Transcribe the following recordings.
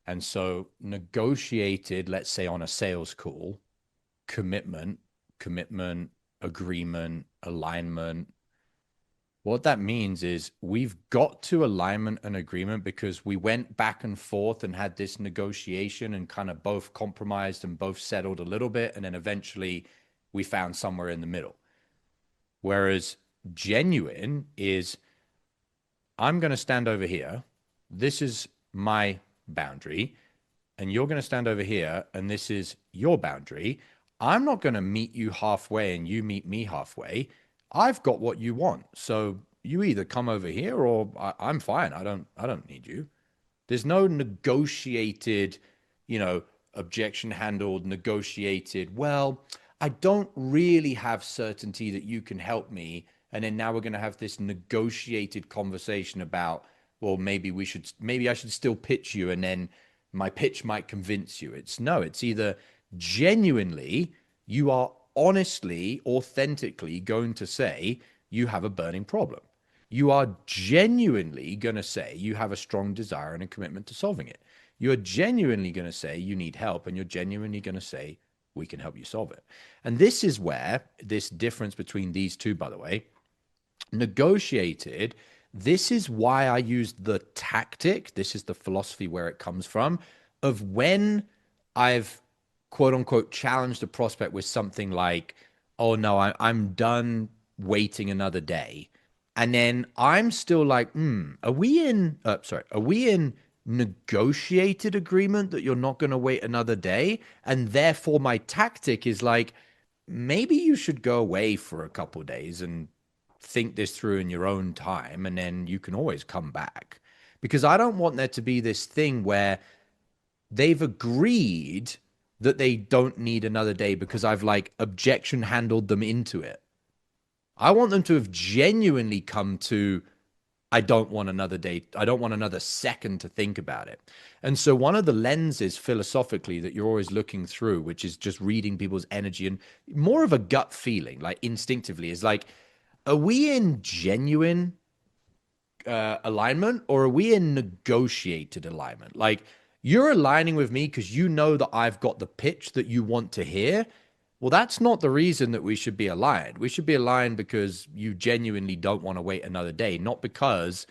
And so negotiated, let's say on a sales call, commitment, agreement, alignment. What that means is we've got to alignment and agreement because we went back and forth and had this negotiation and kind of both compromised and both settled a little bit. And then eventually we found somewhere in the middle. Whereas genuine is I'm going to stand over here. This is my boundary. And you're going to stand over here. And this is your boundary. I'm not going to meet you halfway and you meet me halfway. I've got what you want. So you either come over here or I'm fine. I don't need you. There's no negotiated, objection handled, negotiated. Well, I don't really have certainty that you can help me. And then now we're going to have this negotiated conversation about, well, maybe I should still pitch you. And then my pitch might convince you. It's either genuinely you are honestly, authentically going to say you have a burning problem. You are genuinely going to say you have a strong desire and a commitment to solving it. You're genuinely going to say you need help, and you're genuinely going to say we can help you solve it. And this is where this difference between these two, by the way, negotiated, this is why I used the tactic. This is the philosophy where it comes from of when I've quote unquote challenged a prospect with something like, oh no, I'm done waiting another day. And then I'm still like, are we in negotiated agreement that you're not going to wait another day? And therefore my tactic is like, maybe you should go away for a couple of days and think this through in your own time. And then you can always come back, because I don't want there to be this thing where they've agreed that they don't need another day because I've like objection handled them into it. I want them to have genuinely come to, I don't want another day. I don't want another second to think about it. And so one of the lenses philosophically that you're always looking through, which is just reading people's energy and more of a gut feeling, like instinctively, is like, are we in genuine alignment or are we in negotiated alignment? Like, you're aligning with me because you know that I've got the pitch that you want to hear. Well, that's not the reason that we should be aligned. We should be aligned because you genuinely don't want to wait another day, not because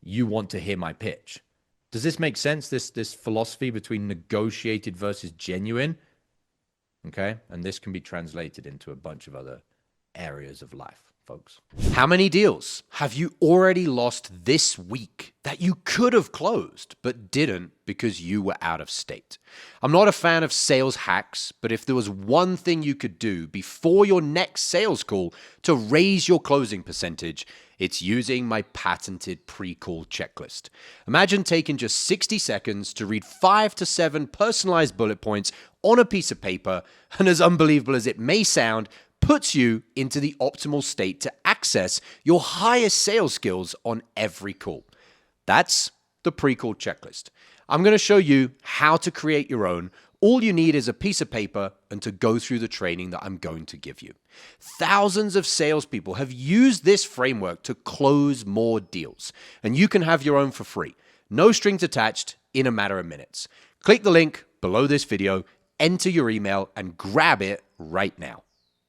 you want to hear my pitch. Does this make sense? This philosophy between negotiated versus genuine? Okay. And this can be translated into a bunch of other areas of life, folks. How many deals have you already lost this week that you could have closed but didn't because you were out of state? I'm not a fan of sales hacks, but if there was one thing you could do before your next sales call to raise your closing percentage, it's using my patented pre-call checklist. Imagine taking just 60 seconds to read 5 to 7 personalized bullet points on a piece of paper, and as unbelievable as it may sound, puts you into the optimal state to access your highest sales skills on every call. That's the pre-call checklist. I'm going to show you how to create your own. All you need is a piece of paper and to go through the training that I'm going to give you. Thousands of salespeople have used this framework to close more deals, and you can have your own for free. No strings attached, in a matter of minutes. Click the link below this video, enter your email, and grab it right now.